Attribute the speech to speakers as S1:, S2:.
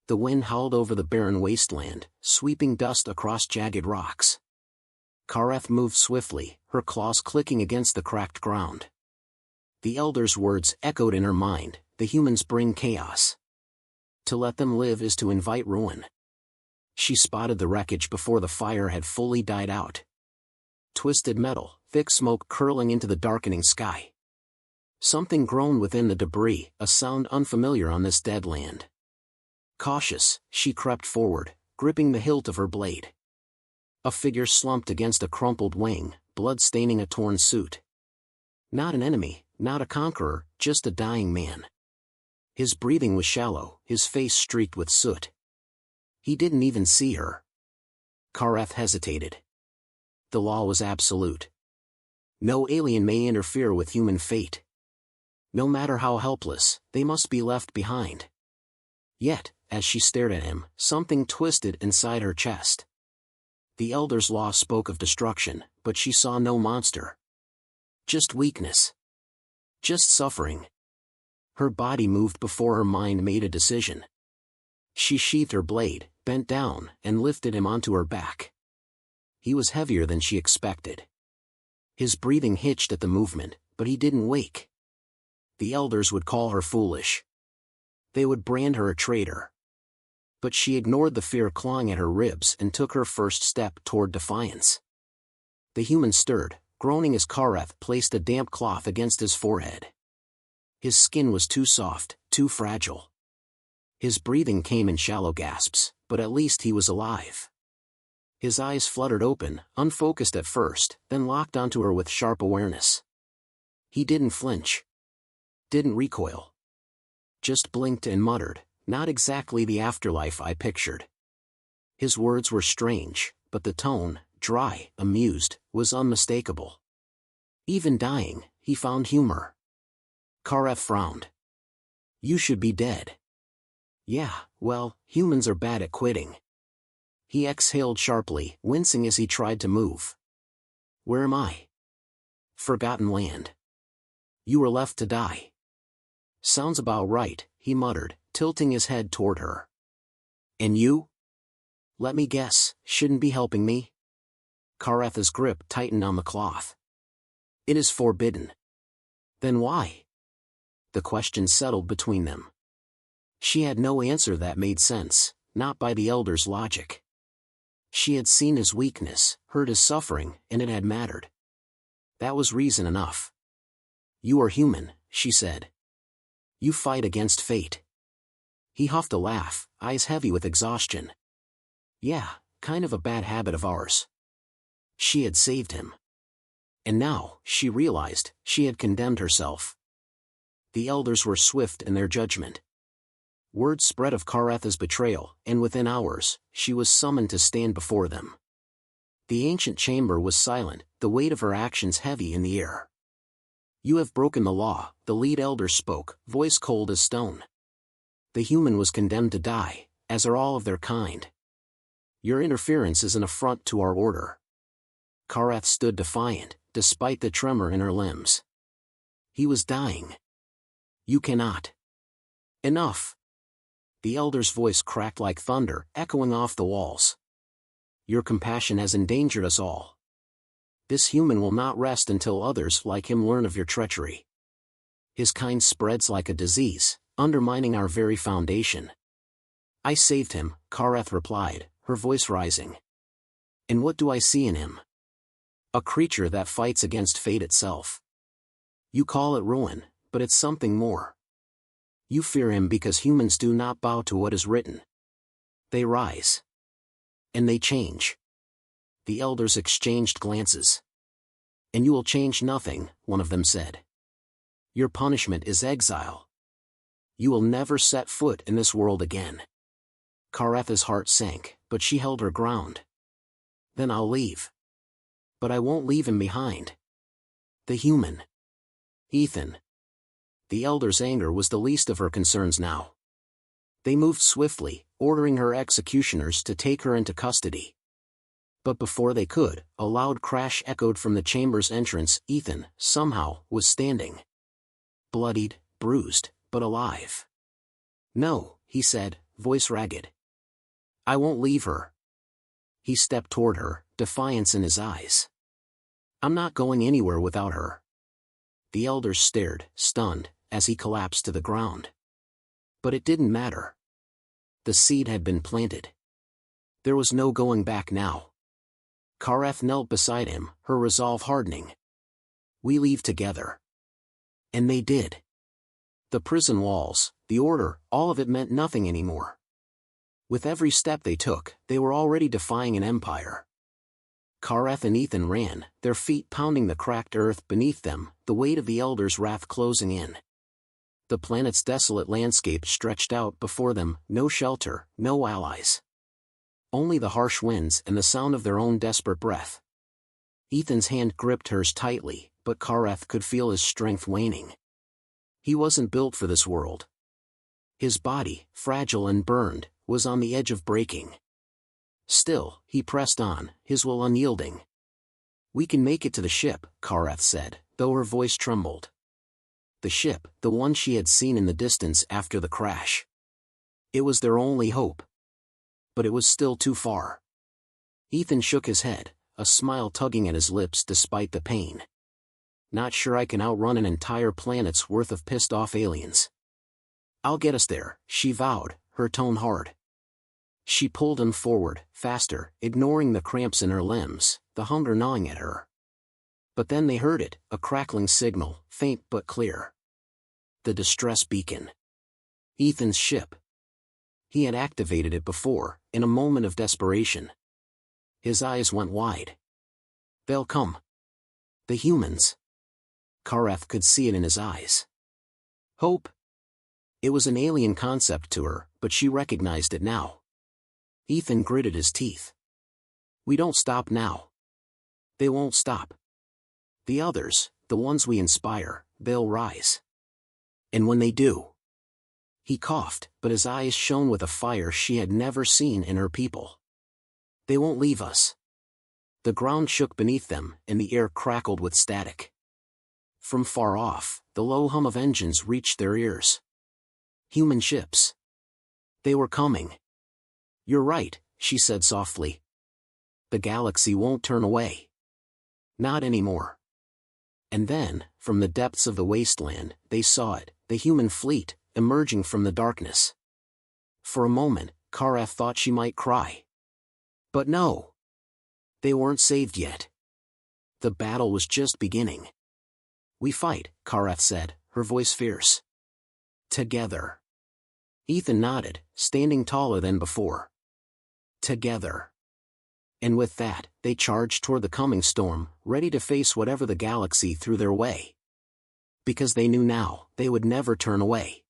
S1: The wind howled over the barren wasteland, sweeping dust across jagged rocks. Kareth moved swiftly, her claws clicking against the cracked ground. The elder's words echoed in her mind, the humans bring chaos. To let them live is to invite ruin. She spotted the wreckage before the fire had fully died out. Twisted metal, thick smoke curling into the darkening sky. Something groaned within the debris, a sound unfamiliar on this dead land. Cautious, she crept forward, gripping the hilt of her blade. A figure slumped against a crumpled wing, blood staining a torn suit. Not an enemy, not a conqueror, just a dying man. His breathing was shallow, his face streaked with soot. He didn't even see her. Kareth hesitated. The law was absolute. No alien may interfere with human fate. No matter how helpless, they must be left behind. Yet, as she stared at him, something twisted inside her chest. The Elder's law spoke of destruction, but she saw no monster. Just weakness. Just suffering. Her body moved before her mind made a decision. She sheathed her blade, bent down, and lifted him onto her back. He was heavier than she expected. His breathing hitched at the movement, but he didn't wake. The elders would call her foolish. They would brand her a traitor. But she ignored the fear clawing at her ribs and took her first step toward defiance. The human stirred, groaning as Kareth placed a damp cloth against his forehead. His skin was too soft, too fragile. His breathing came in shallow gasps, but at least he was alive. His eyes fluttered open, unfocused at first, then locked onto her with sharp awareness. He didn't flinch. Didn't recoil. Just blinked and muttered, "Not exactly the afterlife I pictured." His words were strange, but the tone, dry, amused, was unmistakable. Even dying, he found humor. Kareth frowned. "You should be dead." "Yeah, well, humans are bad at quitting." He exhaled sharply, wincing as he tried to move. "Where am I?" "Forgotten land." "You were left to die." "Sounds about right," he muttered, tilting his head toward her. "And you?" "Let me guess, shouldn't be helping me?" Kareth's grip tightened on the cloth. "It is forbidden." "Then why?" The question settled between them. She had no answer that made sense, not by the elder's logic. She had seen his weakness, heard his suffering, and it had mattered. That was reason enough. "You are human," she said. "You fight against fate." He huffed a laugh, eyes heavy with exhaustion. "Yeah, kind of a bad habit of ours." She had saved him. And now, she realized, she had condemned herself. The elders were swift in their judgment. Word spread of Kareth's betrayal, and within hours, she was summoned to stand before them. The ancient chamber was silent, the weight of her actions heavy in the air. "You have broken the law," the lead elder spoke, voice cold as stone. "The human was condemned to die, as are all of their kind. Your interference is an affront to our order." Kareth stood defiant, despite the tremor in her limbs. He was dying. "You cannot." "Enough." The elder's voice cracked like thunder, echoing off the walls. "Your compassion has endangered us all. This human will not rest until others like him learn of your treachery. His kind spreads like a disease, undermining our very foundation." "I saved him," Kareth replied, her voice rising. "And what do I see in him? A creature that fights against fate itself. You call it ruin, but it's something more. You fear him because humans do not bow to what is written. They rise. And they change." The elders exchanged glances. "And you will change nothing," one of them said. "Your punishment is exile. You will never set foot in this world again." Kareth's heart sank, but she held her ground. "Then I'll leave. But I won't leave him behind. The human. Ethan." The elder's anger was the least of her concerns now. They moved swiftly, ordering her executioners to take her into custody. But before they could, a loud crash echoed from the chamber's entrance. Ethan, somehow, was standing. Bloodied, bruised, but alive. "No," he said, voice ragged. I won't leave her. He stepped toward her, defiance in his eyes. I'm not going anywhere without her. The elders stared, stunned, as he collapsed to the ground. But it didn't matter. The seed had been planted. There was no going back now. Kareth knelt beside him, her resolve hardening. We leave together. And they did. The prison walls, the order, all of it meant nothing anymore. With every step they took, they were already defying an empire. Kareth and Ethan ran, their feet pounding the cracked earth beneath them, the weight of the elders' wrath closing in. The planet's desolate landscape stretched out before them, no shelter, no allies. Only the harsh winds and the sound of their own desperate breath. Ethan's hand gripped hers tightly, but Kareth could feel his strength waning. He wasn't built for this world. His body, fragile and burned, was on the edge of breaking. Still, he pressed on, his will unyielding. We can make it to the ship, Kareth said, though her voice trembled. The ship, the one she had seen in the distance after the crash. It was their only hope. But it was still too far. Ethan shook his head, a smile tugging at his lips despite the pain. Not sure I can outrun an entire planet's worth of pissed-off aliens. I'll get us there, she vowed, her tone hard. She pulled him forward, faster, ignoring the cramps in her limbs, the hunger gnawing at her. But then they heard it, a crackling signal, faint but clear. The distress beacon. Ethan's ship. He had activated it before, in a moment of desperation. His eyes went wide. They'll come. The humans. Kareth could see it in his eyes. Hope? It was an alien concept to her, but she recognized it now. Ethan gritted his teeth. We don't stop now. They won't stop. The others, the ones we inspire, they'll rise. And when they do... He coughed, but his eyes shone with a fire she had never seen in her people. They won't leave us. The ground shook beneath them, and the air crackled with static. From far off, the low hum of engines reached their ears. Human ships. They were coming. You're right, she said softly. The galaxy won't turn away. Not anymore. And then, from the depths of the wasteland, they saw it, the human fleet, emerging from the darkness. For a moment, Kareth thought she might cry. But no. They weren't saved yet. The battle was just beginning. We fight, Kareth said, her voice fierce. Together. Ethan nodded, standing taller than before. Together. And with that, they charged toward the coming storm, ready to face whatever the galaxy threw their way. Because they knew now, they would never turn away.